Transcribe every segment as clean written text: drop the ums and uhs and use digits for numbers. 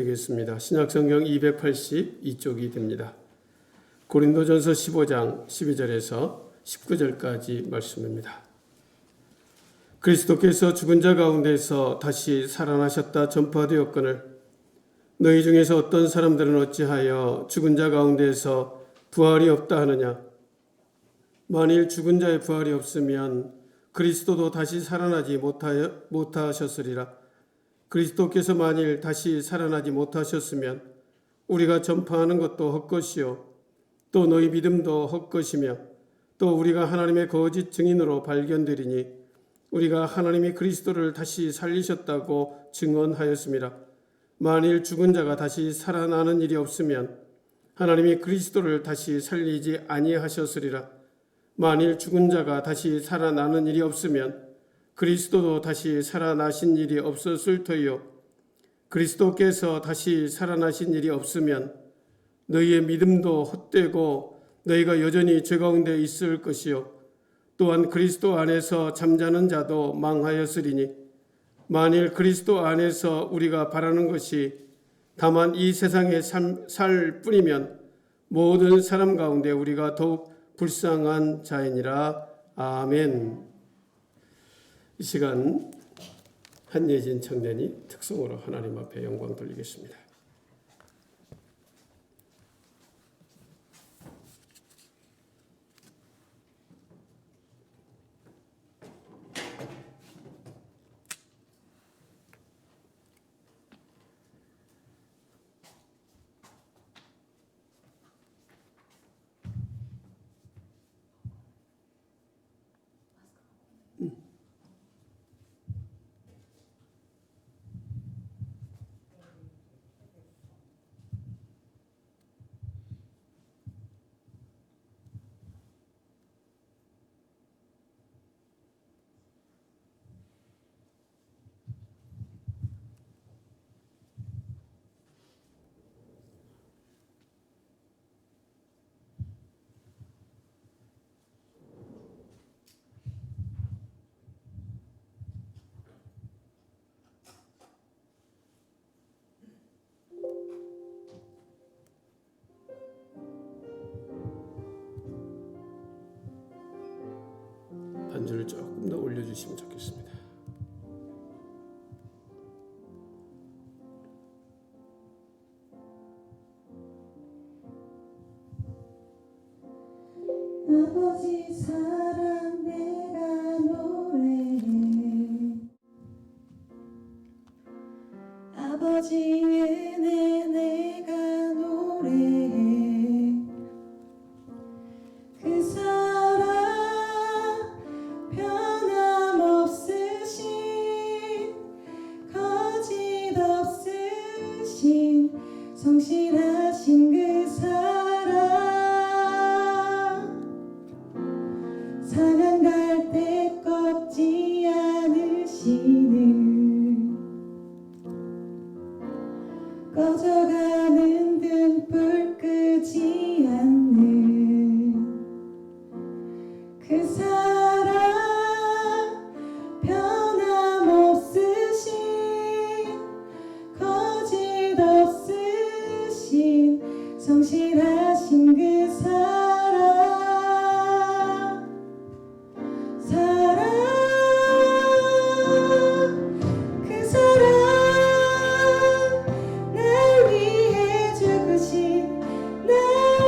되겠습니다. 신약성경 282쪽이 됩니다. 고린도전서 15장 12절에서 19절까지 말씀입니다. 그리스도께서 죽은 자 가운데서 다시 살아나셨다 전파되었거늘 너희 중에서 어떤 사람들은 어찌하여 죽은 자 가운데서 부활이 없다 하느냐. 만일 죽은 자의 부활이 없으면 그리스도도 다시 살아나지 못하셨으리라. 그리스도께서 만일 다시 살아나지 못하셨으면 우리가 전파하는 것도 헛것이요 또 너희 믿음도 헛것이며 또 우리가 하나님의 거짓 증인으로 발견되리니 우리가 하나님이 그리스도를 다시 살리셨다고 증언하였습니다. 만일 죽은 자가 다시 살아나는 일이 없으면 하나님이 그리스도를 다시 살리지 아니하셨으리라. 만일 죽은 자가 다시 살아나는 일이 없으면 그리스도도 다시 살아나신 일이 없었을 터이요 그리스도께서 다시 살아나신 일이 없으면 너희의 믿음도 헛되고 너희가 여전히 죄 가운데 있을 것이요 또한 그리스도 안에서 잠자는 자도 망하였으리니 만일 그리스도 안에서 우리가 바라는 것이 다만 이 세상에 살 뿐이면 모든 사람 가운데 우리가 더욱 불쌍한 자이니라. 아멘. 이 시간 한예진 청년이 특성으로 하나님 앞에 영광 돌리겠습니다. 반주를 조금 더 올려주시면 좋겠습니다. 아버지 사랑 내가 노래해 아버지 은혜 내가 노래해 그 사랑 변함없으신 거짓 없으신 성실하신 그 사랑 상한 갈대 꺾지 않으시는 꺼져가는 등불 끄지 않는 그 사랑 변함없으신 거짓 없으신 성실하신 그 사랑 그 사랑 날 위해 죽으신 날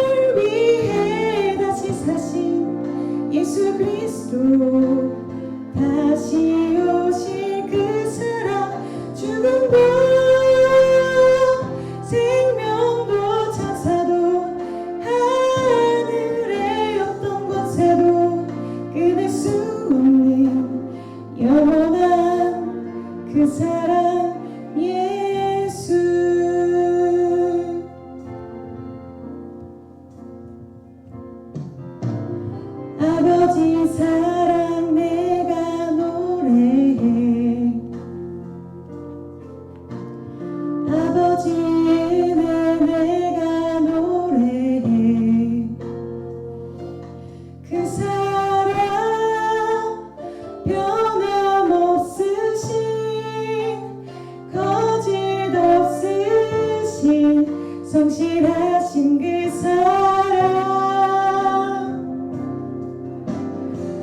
성실하신 그 사랑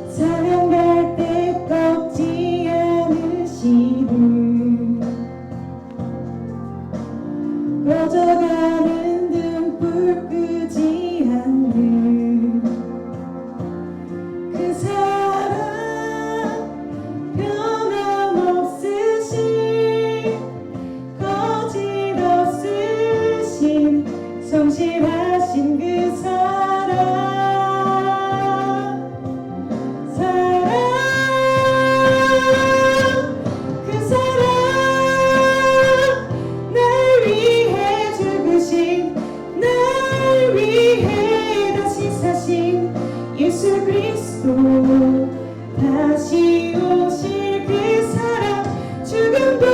사랑할 때 꺾지 않으시는 꺼져가는 등불 끄지 않는 그 사랑 변함없으신 거짓 없으신 성실하신 그 사랑 그 사랑 날 위해 죽으신 날 위해 다시 사신 예수 그리스도 다시 오실 그 사랑 죽음도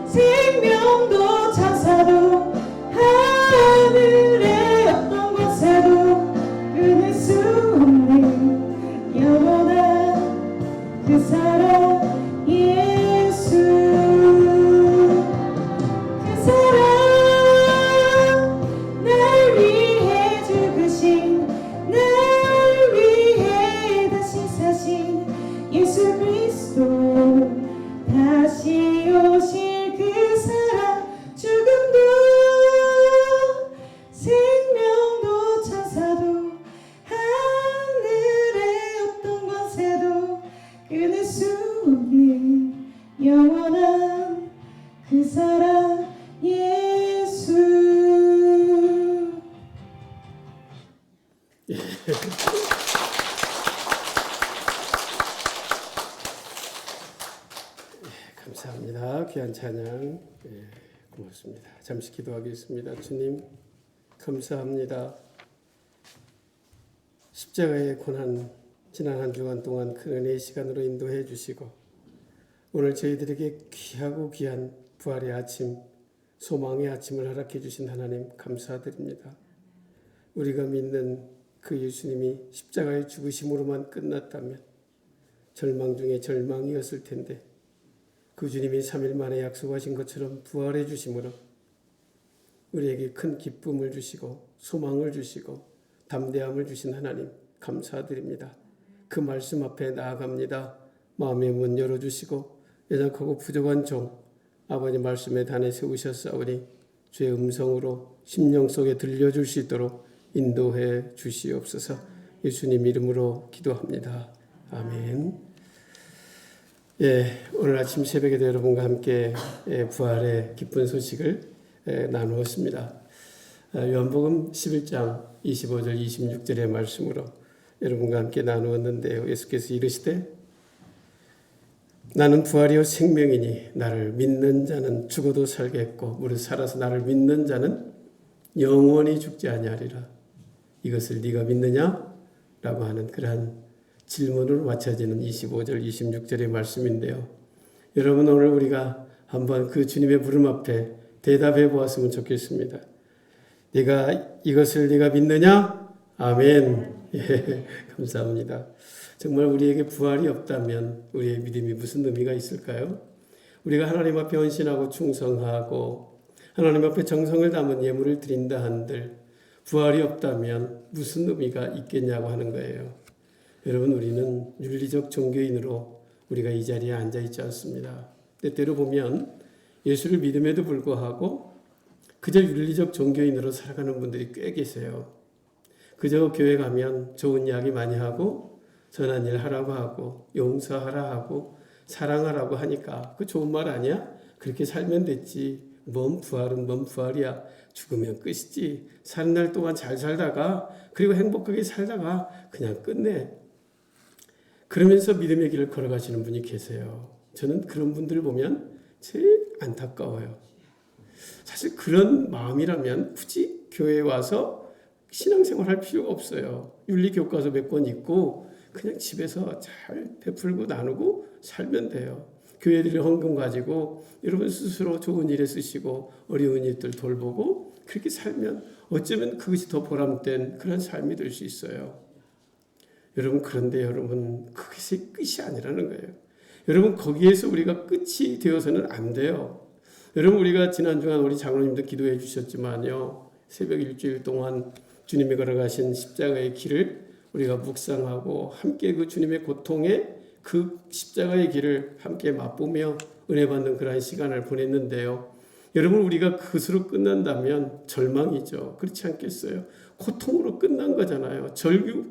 생명도 천사도 하늘의 어떤 곳에도 끊을 수 없는 영원한 그 사랑 예수 그 사랑 날 위해 죽으신 날 위해 다시 사신 예수 그리스도 다시 오실 그 사랑 죽음도 생명도 천사도 하늘의 어떤 것에도 끊을 수 없는 영원한 그 사랑 예수. 감사합니다. 귀한 찬양 고맙습니다. 잠시 기도하겠습니다. 주님 감사합니다. 십자가의 고난 지난 한 주간 동안 큰 은혜의 시간으로 인도해 주시고 오늘 저희들에게 귀하고 귀한 부활의 아침 소망의 아침을 허락해 주신 하나님 감사드립니다. 우리가 믿는 그 예수님이 십자가의 죽으심으로만 끝났다면 절망 중에 절망이었을 텐데 그 주님이 3일 만에 약속하신 것처럼 부활해 주심으로 우리에게 큰 기쁨을 주시고 소망을 주시고 담대함을 주신 하나님 감사드립니다. 그 말씀 앞에 나아갑니다. 마음의 문 열어주시고 연약하고 부족한 종 아버지 말씀에 단에 세우셨사오니 주의 음성으로 심령 속에 들려줄 수 있도록 인도해 주시옵소서. 예수님 이름으로 기도합니다. 아멘. 오늘 아침 새벽에도 여러분과 함께 부활의 기쁜 소식을 나누었습니다. 요한복음 11장 25절 26절의 말씀으로 여러분과 함께 나누었는데요. 예수께서 이르시되 나는 부활이요 생명이니 나를 믿는 자는 죽어도 살겠고 무릇 살아서 나를 믿는 자는 영원히 죽지 아니하리라. 이것을 네가 믿느냐? 라고 하는 그러한 질문으로 맞춰지는 25절 26절의 말씀인데요. 여러분 오늘 우리가 한번 그 주님의 부름 앞에 대답해 보았으면 좋겠습니다. 이것을 네가 믿느냐? 아멘. 감사합니다. 정말 우리에게 부활이 없다면 우리의 믿음이 무슨 의미가 있을까요? 우리가 하나님 앞에 헌신하고 충성하고 하나님 앞에 정성을 담은 예물을 드린다 한들 부활이 없다면 무슨 의미가 있겠냐고 하는 거예요. 여러분 우리는 윤리적 종교인으로 우리가 이 자리에 앉아 있지 않습니다. 때때로 보면 예수를 믿음에도 불구하고 그저 윤리적 종교인으로 살아가는 분들이 꽤 계세요. 그저 교회 가면 좋은 이야기 많이 하고 선한 일 하라고 하고 용서하라 하고 사랑하라고 하니까 그 좋은 말 아니야? 그렇게 살면 됐지. 뭔 부활은 뭔 부활이야. 죽으면 끝이지. 사는 날 동안 잘 살다가 그리고 행복하게 살다가 그냥 끝내. 그러면서 믿음의 길을 걸어가시는 분이 계세요. 저는 그런 분들을 보면 제일 안타까워요. 사실 그런 마음이라면 굳이 교회에 와서 신앙생활 할 필요가 없어요. 윤리교과서 몇 권 읽고 그냥 집에서 잘 베풀고 나누고 살면 돼요. 교회들이 헌금 가지고 여러분 스스로 좋은 일에 쓰시고 어려운 일들 돌보고 그렇게 살면 어쩌면 그것이 더 보람된 그런 삶이 될 수 있어요. 여러분 그런데 여러분 그것이 끝이 아니라는 거예요. 여러분 거기에서 우리가 끝이 되어서는 안 돼요. 여러분 우리가 지난 주간 우리 장로님도 기도해 주셨지만요. 새벽 일주일 동안 주님이 걸어가신 십자가의 길을 우리가 묵상하고 함께 그 주님의 고통의 그 십자가의 길을 함께 맛보며 은혜 받는 그러한 시간을 보냈는데요. 여러분 우리가 그것으로 끝난다면 절망이죠. 그렇지 않겠어요? 고통으로 끝난 거잖아요. 절규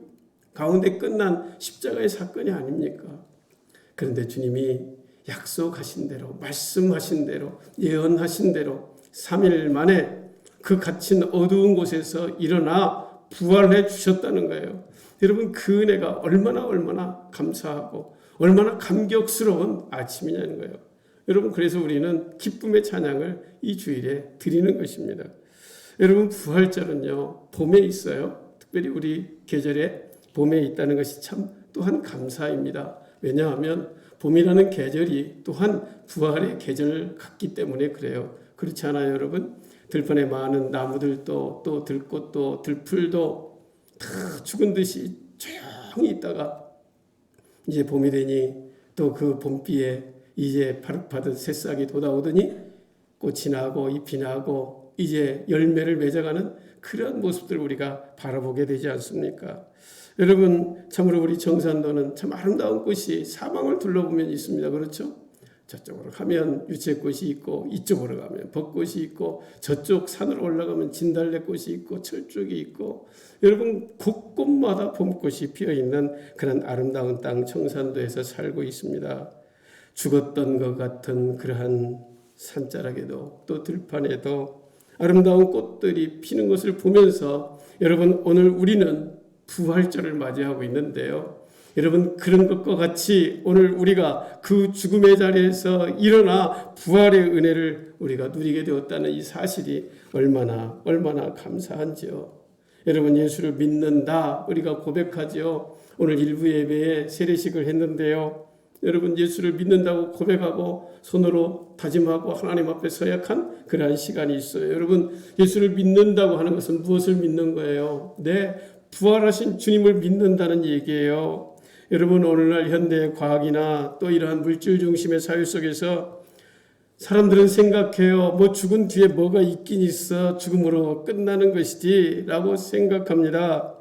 가운데 끝난 십자가의 사건이 아닙니까? 그런데 주님이 약속하신 대로 말씀하신 대로 예언하신 대로 3일 만에 그 갇힌 어두운 곳에서 일어나 부활해 주셨다는 거예요. 여러분 그 은혜가 얼마나 감사하고 얼마나 감격스러운 아침이냐는 거예요. 여러분 그래서 우리는 기쁨의 찬양을 이 주일에 드리는 것입니다. 여러분 부활절은요 봄에 있어요. 특별히 우리 계절에 봄에 있다는 것이 참 또한 감사입니다. 왜냐하면 봄이라는 계절이 또한 부활의 계절 같기 때문에 그래요. 그렇지 않아요 여러분? 들판에 많은 나무들도 또 들꽃도 들풀도 다 죽은 듯이 조용히 있다가 이제 봄이 되니 또 그 봄비에 이제 파릇파릇 새싹이 돋아오더니 꽃이 나고 잎이 나고 이제 열매를 맺어가는 그런 모습들을 우리가 바라보게 되지 않습니까? 여러분 참으로 우리 정산도는 참 아름다운 꽃이 사방을 둘러보면 있습니다. 그렇죠? 저쪽으로 가면 유채꽃이 있고 이쪽으로 가면 벚꽃이 있고 저쪽 산으로 올라가면 진달래꽃이 있고 철쭉이 있고 여러분 곳곳마다 봄꽃이 피어있는 그런 아름다운 땅 청산도에서 살고 있습니다. 죽었던 것 같은 그러한 산자락에도 또 들판에도 아름다운 꽃들이 피는 것을 보면서 여러분 오늘 우리는 부활절을 맞이하고 있는데요. 여러분 그런 것과 같이 오늘 우리가 그 죽음의 자리에서 일어나 부활의 은혜를 우리가 누리게 되었다는 이 사실이 얼마나 감사한지요. 여러분 예수를 믿는다 우리가 고백하지요. 오늘 일부 예배에 세례식을 했는데요. 여러분 예수를 믿는다고 고백하고 손으로 다짐하고 하나님 앞에 서약한 그러한 시간이 있어요. 여러분 예수를 믿는다고 하는 것은 무엇을 믿는 거예요? 네, 부활하신 주님을 믿는다는 얘기예요. 여러분 오늘날 현대 과학이나 또 이러한 물질 중심의 사회 속에서 사람들은 생각해요. 뭐 죽은 뒤에 뭐가 있긴 있어. 죽음으로 끝나는 것이지 라고 생각합니다.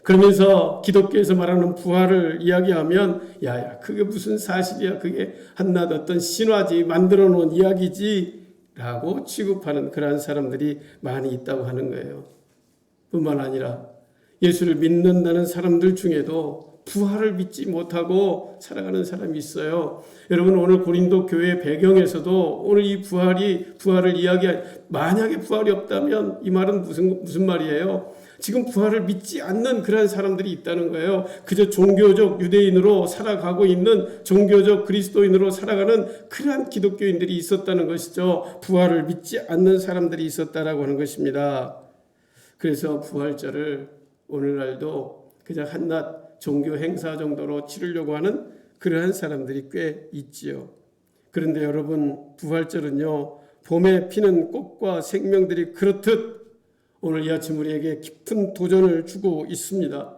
그러면서 기독교에서 말하는 부활을 이야기하면 야야 그게 무슨 사실이야. 그게 한낱 어떤 신화지 만들어 놓은 이야기지 라고 취급하는 그러한 사람들이 많이 있다고 하는 거예요. 뿐만 아니라 예수를 믿는다는 사람들 중에도 부활을 믿지 못하고 살아가는 사람이 있어요. 여러분 오늘 고린도 교회 배경에서도 오늘 이 부활을 이야기할 만약에 부활이 없다면 이 말은 무슨 말이에요? 지금 부활을 믿지 않는 그런 사람들이 있다는 거예요. 그저 종교적 유대인으로 살아가고 있는 종교적 그리스도인으로 살아가는 그러한 기독교인들이 있었다는 것이죠. 부활을 믿지 않는 사람들이 있었다라고 하는 것입니다. 그래서 부활절을 오늘날도 그냥 한낱 종교 행사 정도로 치르려고 하는 그러한 사람들이 꽤 있지요. 그런데 여러분 부활절은요 봄에 피는 꽃과 생명들이 그렇듯 오늘 이 아침 우리에게 깊은 도전을 주고 있습니다.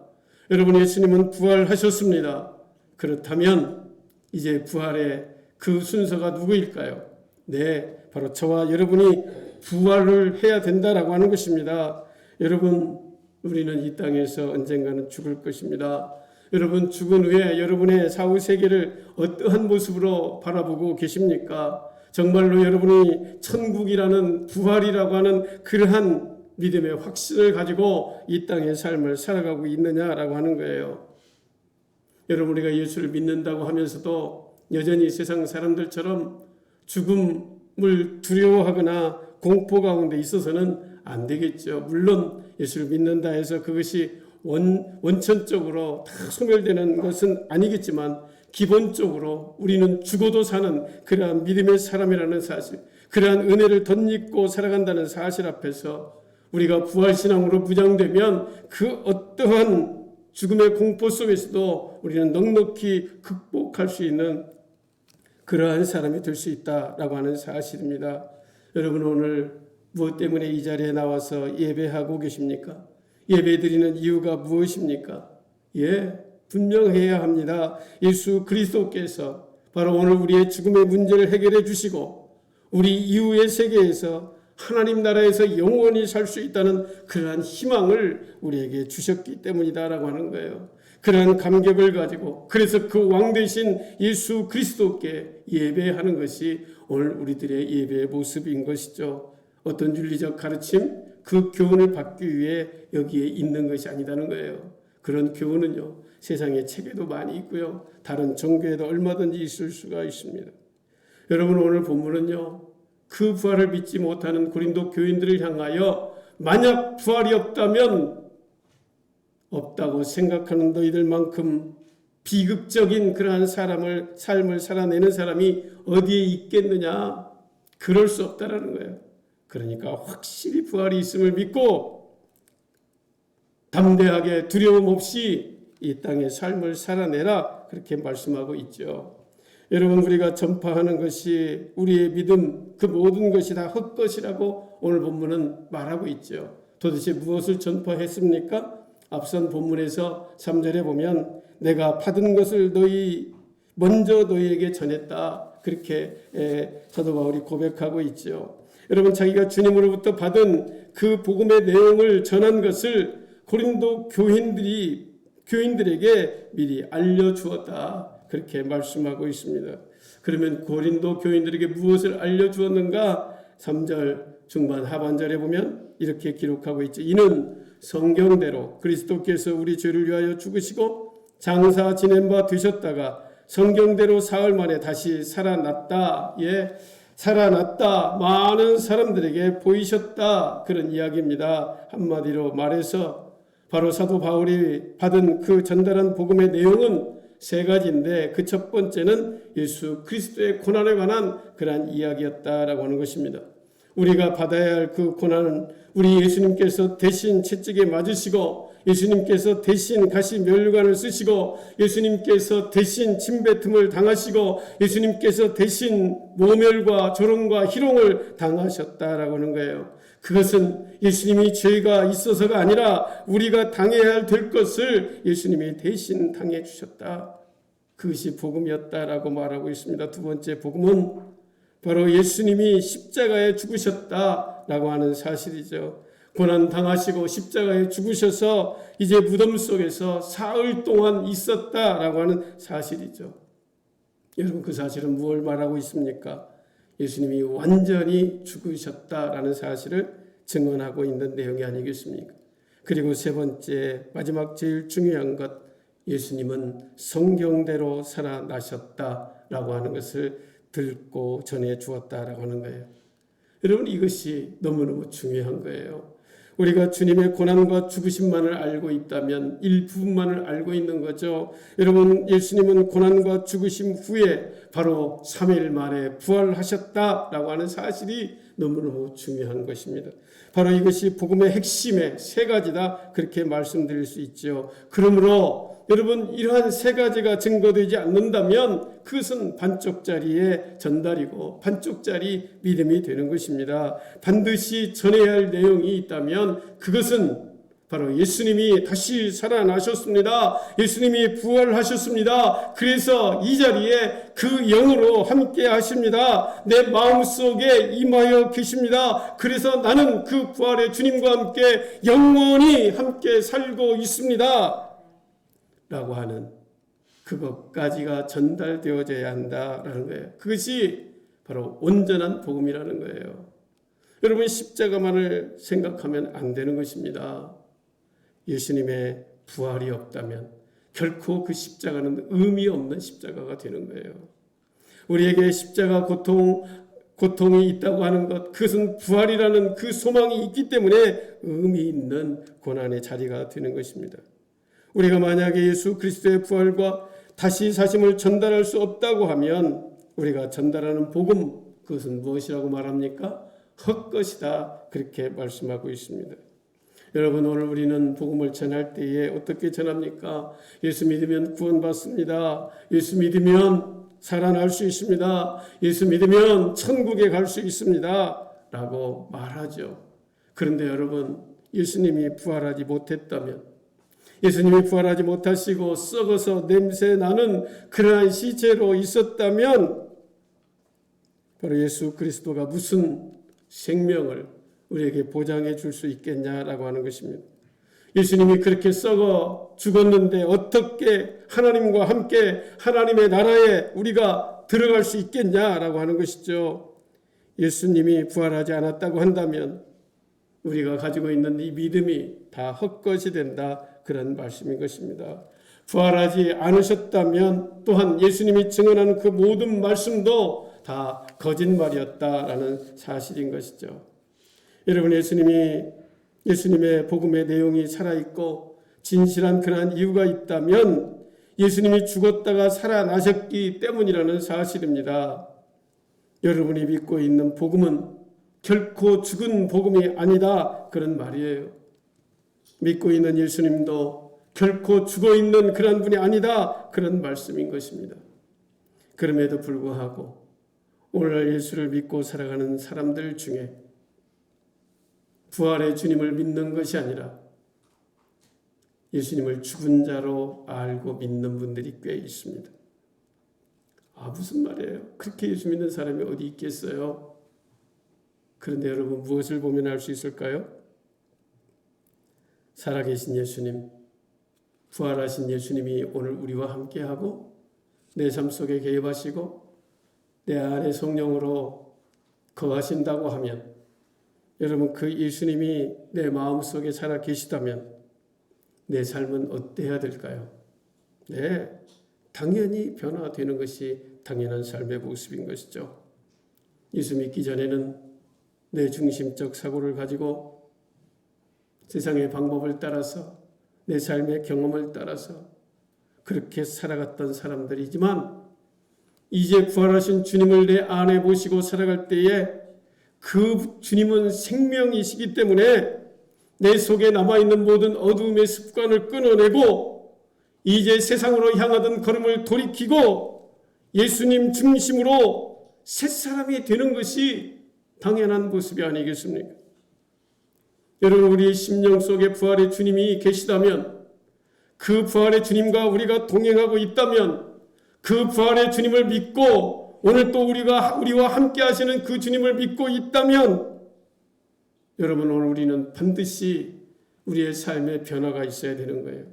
여러분 예수님은 부활하셨습니다. 그렇다면 이제 부활의 그 순서가 누구일까요? 네, 바로 저와 여러분이 부활을 해야 된다라고 하는 것입니다. 여러분 우리는 이 땅에서 언젠가는 죽을 것입니다. 여러분 죽은 후에 여러분의 사후 세계를 어떠한 모습으로 바라보고 계십니까? 정말로 여러분이 천국이라는 부활이라고 하는 그러한 믿음의 확신을 가지고 이 땅의 삶을 살아가고 있느냐라고 하는 거예요. 여러분 우리가 예수를 믿는다고 하면서도 여전히 세상 사람들처럼 죽음을 두려워하거나 공포 가운데 있어서는 안 되겠죠. 물론 예수를 믿는다 해서 그것이 원천적으로 다 소멸되는 것은 아니겠지만 기본적으로 우리는 죽어도 사는 그러한 믿음의 사람이라는 사실, 그러한 은혜를 덧입고 살아간다는 사실 앞에서 우리가 부활신앙으로 무장되면 그 어떠한 죽음의 공포 속에서도 우리는 넉넉히 극복할 수 있는 그러한 사람이 될 수 있다라고 하는 사실입니다. 여러분 오늘 무엇 때문에 이 자리에 나와서 예배하고 계십니까? 예배드리는 이유가 무엇입니까? 분명해야 합니다. 예수 그리스도께서 바로 오늘 우리의 죽음의 문제를 해결해 주시고 우리 이후의 세계에서 하나님 나라에서 영원히 살 수 있다는 그러한 희망을 우리에게 주셨기 때문이다라고 하는 거예요. 그러한 감격을 가지고 그래서 그 왕 되신 예수 그리스도께 예배하는 것이 오늘 우리들의 예배의 모습인 것이죠. 어떤 윤리적 가르침, 그 교훈을 받기 위해 여기에 있는 것이 아니다는 거예요. 그런 교훈은요, 세상의 책에도 많이 있고요, 다른 종교에도 얼마든지 있을 수가 있습니다. 여러분, 오늘 본문은요, 그 부활을 믿지 못하는 고린도 교인들을 향하여 만약 부활이 없다면 없다고 생각하는 너희들만큼 비극적인 그러한 삶을 살아내는 사람이 어디에 있겠느냐? 그럴 수 없다라는 거예요. 그러니까 확실히 부활이 있음을 믿고 담대하게 두려움 없이 이 땅의 삶을 살아내라, 그렇게 말씀하고 있죠. 여러분, 우리가 전파하는 것이 우리의 믿음, 그 모든 것이 다 헛것이라고 오늘 본문은 말하고 있죠. 도대체 무엇을 전파했습니까? 앞선 본문에서 3절에 보면 내가 받은 것을 먼저 너희에게 전했다, 그렇게 사도 바울이 고백하고 있죠. 여러분, 자기가 주님으로부터 받은 그 복음의 내용을 전한 것을 고린도 교인들에게 미리 알려주었다, 그렇게 말씀하고 있습니다. 그러면 고린도 교인들에게 무엇을 알려주었는가? 3절 중반 하반절에 보면 이렇게 기록하고 있죠. 이는 성경대로 그리스도께서 우리 죄를 위하여 죽으시고 장사 지낸 바 되셨다가 성경대로 사흘 만에 다시 살아났다. 살아났다. 많은 사람들에게 보이셨다. 그런 이야기입니다. 한마디로 말해서 바로 사도 바울이 받은 그 전달한 복음의 내용은 세 가지인데 그 첫 번째는 예수 그리스도의 고난에 관한 그러한 이야기였다라고 하는 것입니다. 우리가 받아야 할 그 고난은 우리 예수님께서 대신 채찍에 맞으시고 예수님께서 대신 가시 면류관을 쓰시고 예수님께서 대신 침뱉음을 당하시고 예수님께서 대신 모멸과 조롱과 희롱을 당하셨다라고 하는 거예요. 그것은 예수님이 죄가 있어서가 아니라 우리가 당해야 될 것을 예수님이 대신 당해 주셨다. 그것이 복음이었다라고 말하고 있습니다. 두 번째 복음은 바로 예수님이 십자가에 죽으셨다라고 하는 사실이죠. 고난 당하시고 십자가에 죽으셔서 이제 무덤 속에서 사흘 동안 있었다라고 하는 사실이죠. 여러분, 그 사실은 무엇을 말하고 있습니까? 예수님이 완전히 죽으셨다라는 사실을 증언하고 있는 내용이 아니겠습니까? 그리고 세 번째, 마지막 제일 중요한 것, 예수님은 성경대로 살아나셨다라고 하는 것을 듣고 전해 주었다라고 하는 거예요. 여러분, 이것이 너무너무 중요한 거예요. 우리가 주님의 고난과 죽으심만을 알고 있다면 일부분만을 알고 있는 거죠. 여러분, 예수님은 고난과 죽으심 후에 바로 3일 만에 부활하셨다라고 하는 사실이 너무너무 중요한 것입니다. 바로 이것이 복음의 핵심의 세 가지다, 그렇게 말씀드릴 수 있죠. 그러므로 여러분, 이러한 세 가지가 증거되지 않는다면 그것은 반쪽짜리의 전달이고 반쪽짜리 믿음이 되는 것입니다. 반드시 전해야 할 내용이 있다면 그것은 바로 예수님이 다시 살아나셨습니다. 예수님이 부활하셨습니다. 그래서 이 자리에 그 영으로 함께 하십니다. 내 마음속에 임하여 계십니다. 그래서 나는 그 부활의 주님과 함께 영원히 함께 살고 있습니다. 라고 하는 그것까지가 전달되어져야 한다라는 거예요. 그것이 바로 온전한 복음이라는 거예요. 여러분, 십자가만을 생각하면 안 되는 것입니다. 예수님의 부활이 없다면 결코 그 십자가는 의미 없는 십자가가 되는 거예요. 우리에게 십자가 고통이 있다고 하는 것, 그것은 부활이라는 그 소망이 있기 때문에 의미 있는 고난의 자리가 되는 것입니다. 우리가 만약에 예수 그리스도의 부활과 다시 사심을 전달할 수 없다고 하면 우리가 전달하는 복음, 그것은 무엇이라고 말합니까? 헛것이다, 그렇게 말씀하고 있습니다. 여러분, 오늘 우리는 복음을 전할 때에 어떻게 전합니까? 예수 믿으면 구원받습니다. 예수 믿으면 살아날 수 있습니다. 예수 믿으면 천국에 갈 수 있습니다. 라고 말하죠. 그런데 여러분, 예수님이 부활하지 못했다면, 예수님이 부활하지 못하시고 썩어서 냄새 나는 그러한 시체로 있었다면 바로 예수 그리스도가 무슨 생명을 우리에게 보장해 줄 수 있겠냐라고 하는 것입니다. 예수님이 그렇게 썩어 죽었는데 어떻게 하나님과 함께 하나님의 나라에 우리가 들어갈 수 있겠냐라고 하는 것이죠. 예수님이 부활하지 않았다고 한다면 우리가 가지고 있는 이 믿음이 다 헛것이 된다, 그런 말씀인 것입니다. 부활하지 않으셨다면 또한 예수님이 증언하는 그 모든 말씀도 다 거짓말이었다라는 사실인 것이죠. 여러분, 예수님의 복음의 내용이 살아있고 진실한 그러한 이유가 있다면 예수님이 죽었다가 살아나셨기 때문이라는 사실입니다. 여러분이 믿고 있는 복음은 결코 죽은 복음이 아니다, 그런 말이에요. 믿고 있는 예수님도 결코 죽어 있는 그런 분이 아니다, 그런 말씀인 것입니다. 그럼에도 불구하고 오늘날 예수를 믿고 살아가는 사람들 중에 부활의 주님을 믿는 것이 아니라 예수님을 죽은 자로 알고 믿는 분들이 꽤 있습니다. 무슨 말이에요? 그렇게 예수 믿는 사람이 어디 있겠어요? 그런데 여러분, 무엇을 보면 알 수 있을까요? 살아계신 예수님, 부활하신 예수님이 오늘 우리와 함께하고 내 삶 속에 개입하시고 내 안에 성령으로 거하신다고 하면, 여러분, 그 예수님이 내 마음속에 살아 계시다면 내 삶은 어때야 될까요? 네, 당연히 변화되는 것이 당연한 삶의 모습인 것이죠. 예수 믿기 전에는 내 중심적 사고를 가지고 세상의 방법을 따라서 내 삶의 경험을 따라서 그렇게 살아갔던 사람들이지만, 이제 부활하신 주님을 내 안에 모시고 살아갈 때에 그 주님은 생명이시기 때문에 내 속에 남아있는 모든 어두움의 습관을 끊어내고 이제 세상으로 향하던 걸음을 돌이키고 예수님 중심으로 새사람이 되는 것이 당연한 모습이 아니겠습니까? 여러분, 우리 심령 속에 부활의 주님이 계시다면, 그 부활의 주님과 우리가 동행하고 있다면, 그 부활의 주님을 믿고 오늘 또 우리와 함께 하시는 그 주님을 믿고 있다면, 여러분, 오늘 우리는 반드시 우리의 삶에 변화가 있어야 되는 거예요.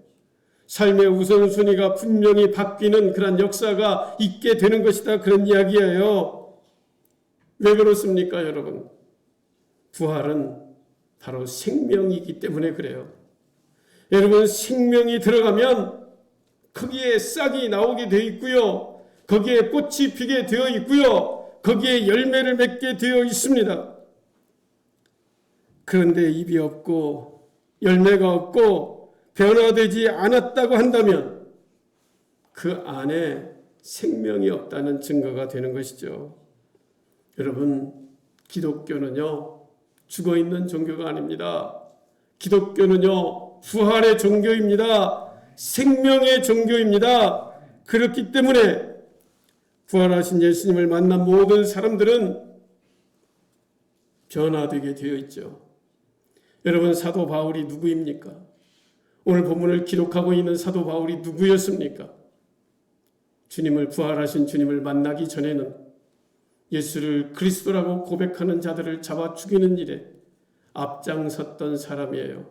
삶의 우선순위가 분명히 바뀌는 그런 역사가 있게 되는 것이다, 그런 이야기예요. 왜 그렇습니까, 여러분? 부활은 바로 생명이기 때문에 그래요. 여러분, 생명이 들어가면 거기에 싹이 나오게 되어 있고요, 거기에 꽃이 피게 되어 있고요, 거기에 열매를 맺게 되어 있습니다. 그런데 잎이 없고 열매가 없고 변화되지 않았다고 한다면 그 안에 생명이 없다는 증거가 되는 것이죠. 여러분, 기독교는요, 죽어있는 종교가 아닙니다. 기독교는요, 부활의 종교입니다. 생명의 종교입니다. 그렇기 때문에 부활하신 예수님을 만난 모든 사람들은 변화되게 되어 있죠. 여러분, 사도 바울이 누구입니까? 오늘 본문을 기록하고 있는 사도 바울이 누구였습니까? 부활하신 주님을 만나기 전에는 예수를 그리스도라고 고백하는 자들을 잡아 죽이는 일에 앞장섰던 사람이에요.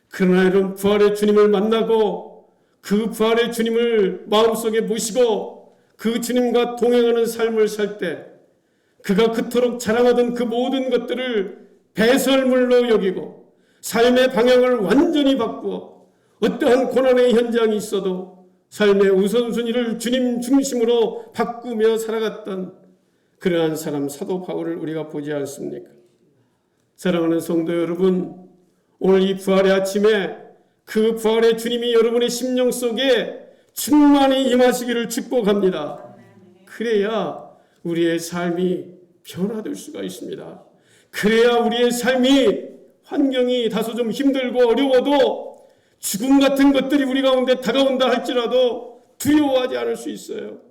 그러나 여러분, 부활의 주님을 만나고 그 부활의 주님을 마음속에 모시고 그 주님과 동행하는 삶을 살 때 그가 그토록 자랑하던 그 모든 것들을 배설물로 여기고 삶의 방향을 완전히 바꾸어 어떠한 고난의 현장이 있어도 삶의 우선순위를 주님 중심으로 바꾸며 살아갔던 그러한 사람, 사도 바울을 우리가 보지 않습니까? 사랑하는 성도 여러분, 오늘 이 부활의 아침에 그 부활의 주님이 여러분의 심령 속에 충만히 임하시기를 축복합니다. 그래야 우리의 삶이 변화될 수가 있습니다. 그래야 우리의 삶이, 환경이 다소 좀 힘들고 어려워도 죽음 같은 것들이 우리 가운데 다가온다 할지라도 두려워하지 않을 수 있어요.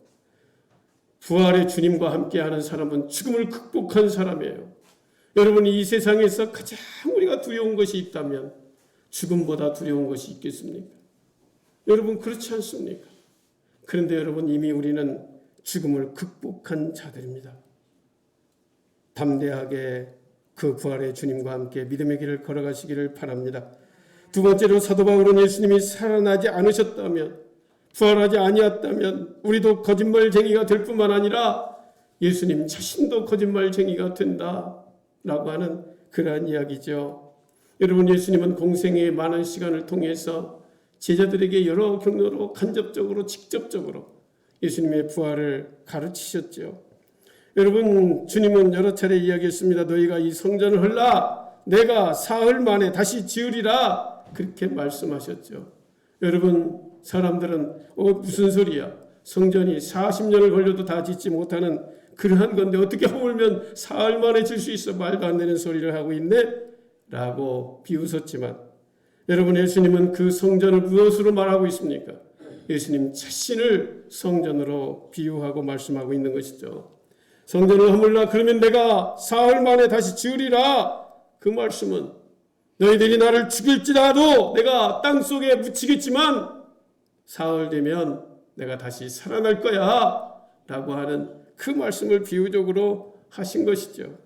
부활의 주님과 함께하는 사람은 죽음을 극복한 사람이에요. 여러분, 이 세상에서 가장 우리가 두려운 것이 있다면 죽음보다 두려운 것이 있겠습니까? 여러분, 그렇지 않습니까? 그런데 여러분, 이미 우리는 죽음을 극복한 자들입니다. 담대하게 그 부활의 주님과 함께 믿음의 길을 걸어가시기를 바랍니다. 두 번째로 사도 바울은 예수님이 살아나지 않으셨다면, 부활하지 아니었다면 우리도 거짓말쟁이가 될 뿐만 아니라 예수님 자신도 거짓말쟁이가 된다라고 하는 그러한 이야기죠. 여러분, 예수님은 공생의 많은 시간을 통해서 제자들에게 여러 경로로 간접적으로 직접적으로 예수님의 부활을 가르치셨죠. 여러분, 주님은 여러 차례 이야기했습니다. 너희가 이 성전을 헐라 내가 사흘 만에 다시 지으리라 그렇게 말씀하셨죠. 여러분, 사람들은 무슨 소리야, 성전이 40년을 걸려도 다 짓지 못하는 그러한 건데 어떻게 하물면 사흘 만에 질 수 있어, 말도 안 되는 소리를 하고 있네 라고 비웃었지만, 여러분, 예수님은 그 성전을 무엇으로 말하고 있습니까? 예수님 자신을 성전으로 비유하고 말씀하고 있는 것이죠. 성전을 허물라 그러면 내가 사흘 만에 다시 지으리라. 그 말씀은 너희들이 나를 죽일지라도 내가 땅속에 묻히겠지만 사흘 되면 내가 다시 살아날 거야 라고 하는 그 말씀을 비유적으로 하신 것이죠.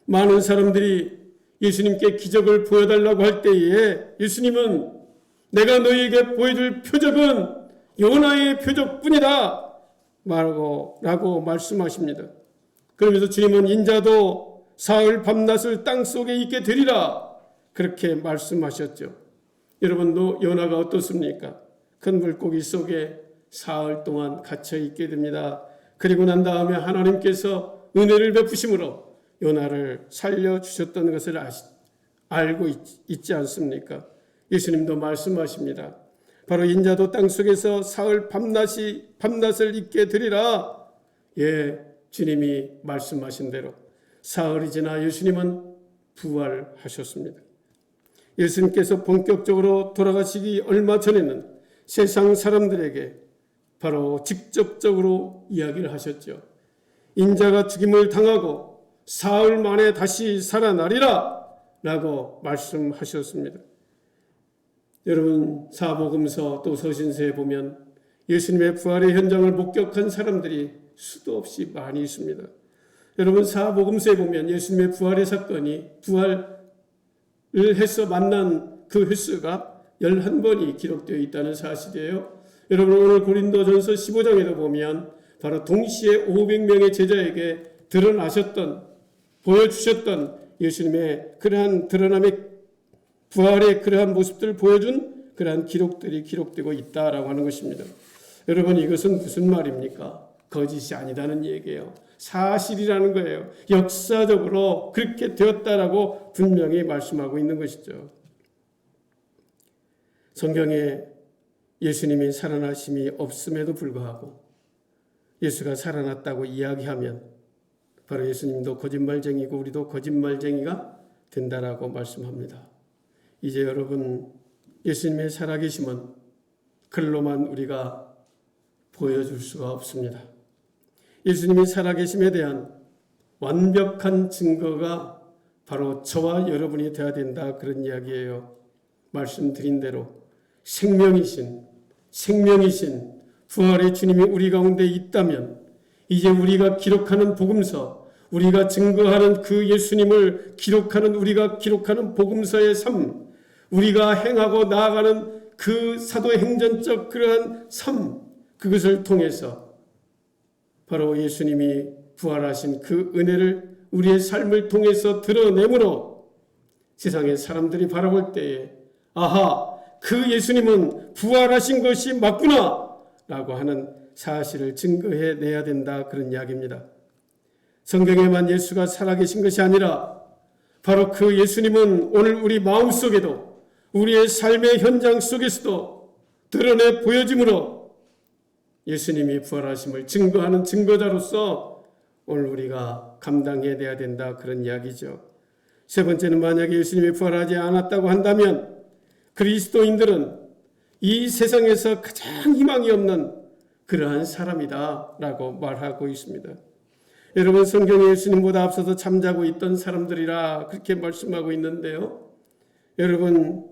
많은 사람들이 예수님께 기적을 보여달라고 할 때에 예수님은 내가 너희에게 보여줄 표적은 요나의 표적뿐이다 라고 말씀하십니다. 그러면서 주님은 인자도 사흘 밤낮을 땅속에 있게 되리라 그렇게 말씀하셨죠. 여러분도 요나가 어떻습니까? 큰 물고기 속에 사흘 동안 갇혀 있게 됩니다. 그리고 난 다음에 하나님께서 은혜를 베푸심으로 요나를 살려주셨던 것을 알고 있지 않습니까? 예수님도 말씀하십니다. 바로 인자도 땅속에서 사흘 밤낮을 있게 되리라. 예, 주님이 말씀하신 대로 사흘이 지나 예수님은 부활하셨습니다. 예수님께서 본격적으로 돌아가시기 얼마 전에는 세상 사람들에게 바로 직접적으로 이야기를 하셨죠. 인자가 죽임을 당하고 사흘 만에 다시 살아나리라 라고 말씀하셨습니다. 여러분, 사복음서 또 서신서에 보면 예수님의 부활의 현장을 목격한 사람들이 수도 없이 많이 있습니다. 여러분, 사복음서에 보면 예수님의 부활의 사건이 부활을 해서 만난 그 횟수가 11번이 기록되어 있다는 사실이에요. 여러분, 오늘 고린도전서 15장에도 보면 바로 동시에 500명의 제자에게 보여주셨던 예수님의 그러한 드러남의 부활의 그러한 모습들을 보여준 그러한 기록들이 기록되고 있다라고 하는 것입니다. 여러분, 이것은 무슨 말입니까? 거짓이 아니다는 얘기예요. 사실이라는 거예요. 역사적으로 그렇게 되었다라고 분명히 말씀하고 있는 것이죠. 성경에 예수님이 살아나심이 없음에도 불구하고 예수가 살아났다고 이야기하면 바로 예수님도 거짓말쟁이고 우리도 거짓말쟁이가 된다라고 말씀합니다. 이제 여러분, 예수님의 살아계심은 글로만 우리가 보여줄 수가 없습니다. 예수님이 살아계심에 대한 완벽한 증거가 바로 저와 여러분이 되어야 된다, 그런 이야기예요. 말씀드린 대로 생명이신 부활의 주님이 우리 가운데 있다면 이제 우리가 기록하는 복음서, 우리가 증거하는 그 예수님을 우리가 기록하는 복음서의 삶, 우리가 행하고 나아가는 그 사도행전적 그러한 삶, 그것을 통해서 바로 예수님이 부활하신 그 은혜를 우리의 삶을 통해서 드러내므로 세상의 사람들이 바라볼 때에 아하, 그 예수님은 부활하신 것이 맞구나 라고 하는 사실을 증거해내야 된다, 그런 이야기입니다. 성경에만 예수가 살아계신 것이 아니라 바로 그 예수님은 오늘 우리 마음속에도 우리의 삶의 현장 속에서도 드러내 보여짐으로 예수님이 부활하심을 증거하는 증거자로서 오늘 우리가 감당해내야 된다, 그런 이야기죠. 세 번째는 만약에 예수님이 부활하지 않았다고 한다면 그리스도인들은 이 세상에서 가장 희망이 없는 그러한 사람이다 라고 말하고 있습니다. 여러분, 성경에 예수님보다 앞서서 잠자고 있던 사람들이라 그렇게 말씀하고 있는데요. 여러분,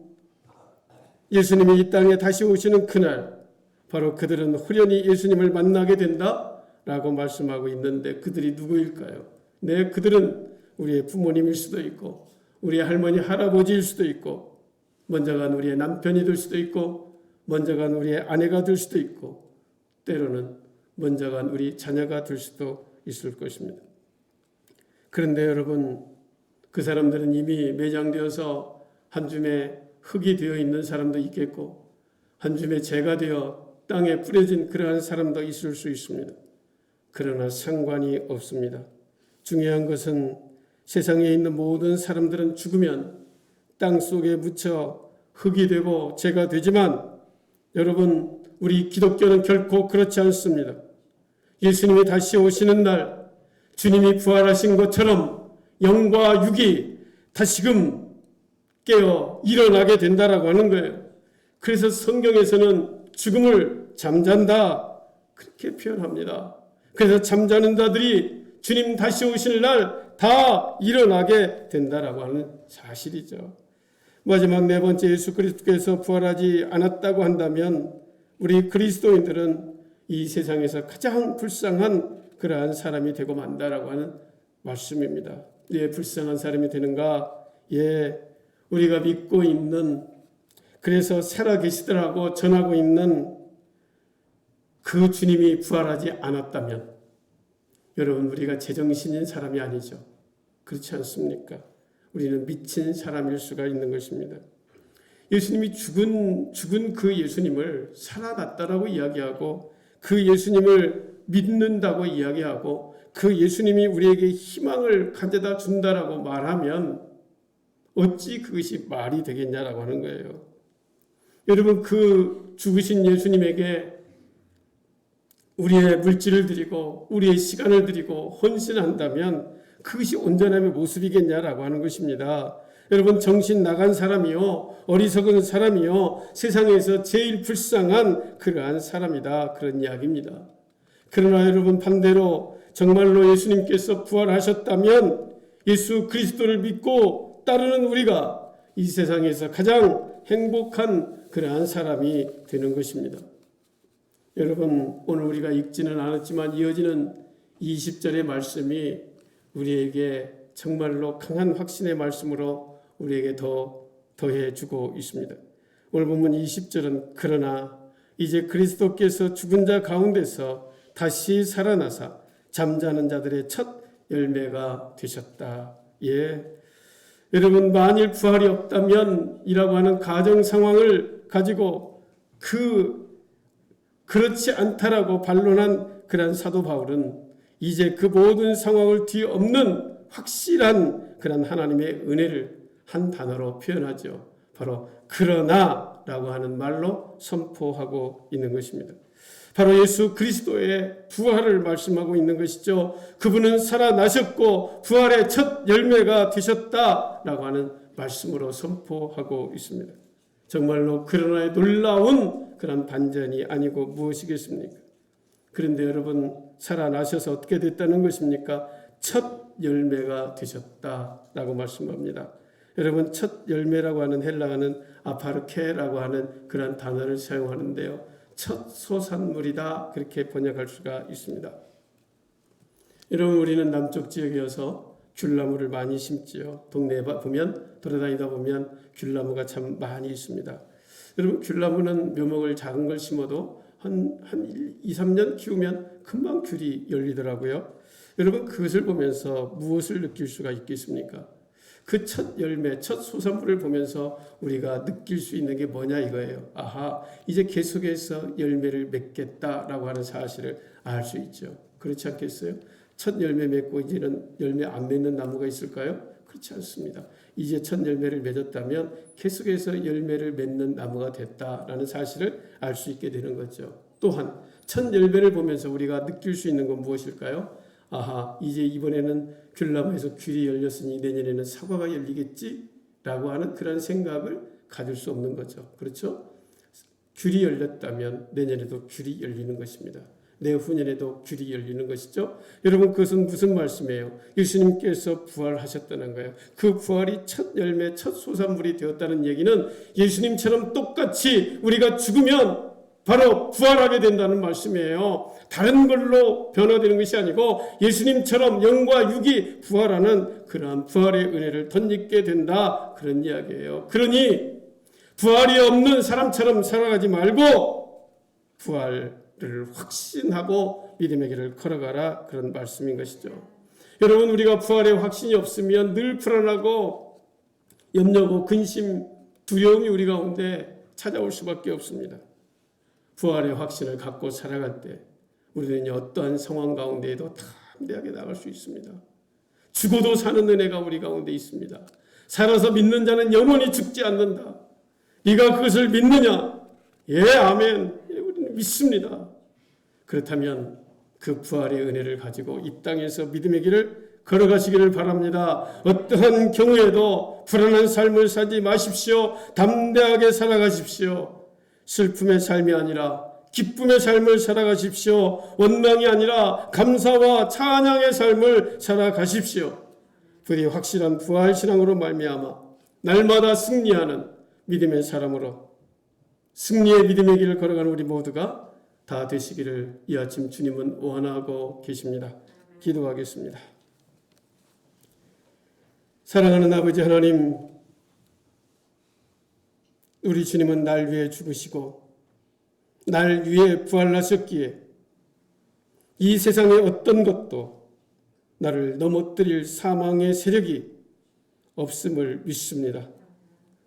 예수님이 이 땅에 다시 오시는 그날 바로 그들은 후련히 예수님을 만나게 된다 라고 말씀하고 있는데 그들이 누구일까요? 그들은 우리의 부모님일 수도 있고 우리의 할머니 할아버지일 수도 있고 먼저 간 우리의 남편이 될 수도 있고 먼저 간 우리의 아내가 될 수도 있고 때로는 먼저 간 우리 자녀가 될 수도 있을 것입니다. 그런데 여러분, 그 사람들은 이미 매장되어서 한 줌의 흙이 되어 있는 사람도 있겠고 한 줌의 재가 되어 땅에 뿌려진 그러한 사람도 있을 수 있습니다. 그러나 상관이 없습니다. 중요한 것은 세상에 있는 모든 사람들은 죽으면 땅 속에 묻혀 흙이 되고 재가 되지만 여러분, 우리 기독교는 결코 그렇지 않습니다. 예수님이 다시 오시는 날 주님이 부활하신 것처럼 영과 육이 다시금 깨어 일어나게 된다라고 하는 거예요. 그래서 성경에서는 죽음을 잠잔다 그렇게 표현합니다. 그래서 잠자는 자들이 주님 다시 오실 날 다 일어나게 된다라고 하는 사실이죠. 마지막 네 번째, 예수 그리스도께서 부활하지 않았다고 한다면 우리 그리스도인들은 이 세상에서 가장 불쌍한 그러한 사람이 되고 만다라고 하는 말씀입니다. 예, 불쌍한 사람이 되는가? 예, 우리가 믿고 있는, 그래서 살아계시더라고 전하고 있는 그 주님이 부활하지 않았다면 여러분, 우리가 제정신인 사람이 아니죠. 그렇지 않습니까? 우리는 미친 사람일 수가 있는 것입니다. 예수님이 죽은 그 예수님을 살아났다라고 이야기하고 그 예수님을 믿는다고 이야기하고 그 예수님이 우리에게 희망을 가져다 준다라고 말하면 어찌 그것이 말이 되겠냐라고 하는 거예요. 여러분, 그 죽으신 예수님에게 우리의 물질을 드리고 우리의 시간을 드리고 헌신한다면 그것이 온전함의 모습이겠냐라고 하는 것입니다. 여러분, 정신 나간 사람이요, 어리석은 사람이요, 세상에서 제일 불쌍한 그러한 사람이다, 그런 이야기입니다. 그러나 여러분, 반대로 정말로 예수님께서 부활하셨다면 예수 그리스도를 믿고 따르는 우리가 이 세상에서 가장 행복한 그러한 사람이 되는 것입니다. 여러분, 오늘 우리가 읽지는 않았지만 이어지는 20절의 말씀이 우리에게 정말로 강한 확신의 말씀으로 우리에게 더해주고 있습니다. 오늘 본문 20절은 그러나 이제 그리스도께서 죽은 자 가운데서 다시 살아나사 잠자는 자들의 첫 열매가 되셨다. 예, 여러분, 만일 부활이 없다면 이라고 하는 가정 상황을 가지고 그렇지 않다라고 반론한 그런 사도 바울은 이제 그 모든 상황을 뒤엎는 확실한 그런 하나님의 은혜를 한 단어로 표현하죠. 바로 그러나라고 하는 말로 선포하고 있는 것입니다. 바로 예수 그리스도의 부활을 말씀하고 있는 것이죠. 그분은 살아나셨고 부활의 첫 열매가 되셨다라고 하는 말씀으로 선포하고 있습니다. 정말로 그러나의 놀라운 그런 반전이 아니고 무엇이겠습니까? 그런데 여러분, 살아나셔서 어떻게 됐다는 것입니까? 첫 열매가 되셨다라고 말씀합니다. 여러분, 첫 열매라고 하는 헬라어는 아파르케라고 하는 그런 단어를 사용하는데요. 첫 소산물이다, 그렇게 번역할 수가 있습니다. 여러분, 우리는 남쪽 지역이어서 귤나무를 많이 심지요. 동네에 보면, 돌아다니다 보면 귤나무가 참 많이 있습니다. 여러분, 귤나무는 묘목을 작은 걸 심어도 한 2, 3년 키우면 금방 귤이 열리더라고요. 여러분, 그것을 보면서 무엇을 느낄 수가 있겠습니까? 그 첫 열매, 첫 소산물을 보면서 우리가 느낄 수 있는 게 뭐냐 이거예요. 아하, 이제 계속해서 열매를 맺겠다라고 하는 사실을 알 수 있죠. 그렇지 않겠어요? 첫 열매 맺고 이제는 열매 안 맺는 나무가 있을까요? 그렇지 않습니다. 이제 첫 열매를 맺었다면 계속해서 열매를 맺는 나무가 됐다라는 사실을 알 수 있게 되는 거죠. 또한 첫 열매를 보면서 우리가 느낄 수 있는 건 무엇일까요? 아하, 이제 이번에는 귤나무에서 귤이 열렸으니 내년에는 사과가 열리겠지? 라고 하는 그런 생각을 가질 수 없는 거죠. 그렇죠? 귤이 열렸다면 내년에도 귤이 열리는 것입니다. 내후년에도 귤이 열리는 것이죠. 여러분, 그것은 무슨 말씀이에요? 예수님께서 부활하셨다는 거예요. 그 부활이 첫 열매, 첫 소산물이 되었다는 얘기는 예수님처럼 똑같이 우리가 죽으면 바로 부활하게 된다는 말씀이에요. 다른 걸로 변화되는 것이 아니고 예수님처럼 영과 육이 부활하는 그러한 부활의 은혜를 덧입게 된다, 그런 이야기예요. 그러니 부활이 없는 사람처럼 살아가지 말고 부활을 확신하고 믿음의 길을 걸어가라, 그런 말씀인 것이죠. 여러분, 우리가 부활의 확신이 없으면 늘 불안하고 염려고 근심, 두려움이 우리 가운데 찾아올 수밖에 없습니다. 부활의 확신을 갖고 살아갈 때 우리는 어떠한 상황 가운데에도 담대하게 나갈 수 있습니다. 죽어도 사는 은혜가 우리 가운데 있습니다. 살아서 믿는 자는 영원히 죽지 않는다. 네가 그것을 믿느냐? 예, 아멘. 우리는 믿습니다. 그렇다면 그 부활의 은혜를 가지고 이 땅에서 믿음의 길을 걸어가시기를 바랍니다. 어떠한 경우에도 불안한 삶을 살지 마십시오. 담대하게 살아가십시오. 슬픔의 삶이 아니라 기쁨의 삶을 살아가십시오. 원망이 아니라 감사와 찬양의 삶을 살아가십시오. 부디 확실한 부활신앙으로 말미암아 날마다 승리하는 믿음의 사람으로 승리의 믿음의 길을 걸어가는 우리 모두가 다 되시기를 이 아침 주님은 원하고 계십니다. 기도하겠습니다. 사랑하는 아버지 하나님, 우리 주님은 날 위해 죽으시고 날 위해 부활하셨기에 이 세상의 어떤 것도 나를 넘어뜨릴 사망의 세력이 없음을 믿습니다.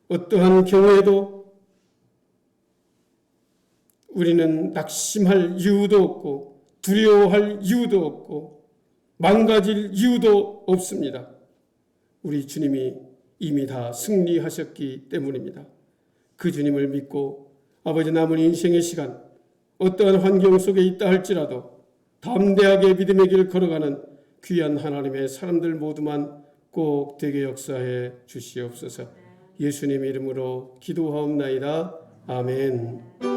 어떠한 경우에도 우리는 낙심할 이유도 없고 두려워할 이유도 없고 망가질 이유도 없습니다. 우리 주님이 이미 다 승리하셨기 때문입니다. 그 주님을 믿고 아버지 남은 인생의 시간 어떠한 환경 속에 있다 할지라도 담대하게 믿음의 길을 걸어가는 귀한 하나님의 사람들 모두만 꼭 되게 역사해 주시옵소서. 예수님의 이름으로 기도하옵나이다. 아멘.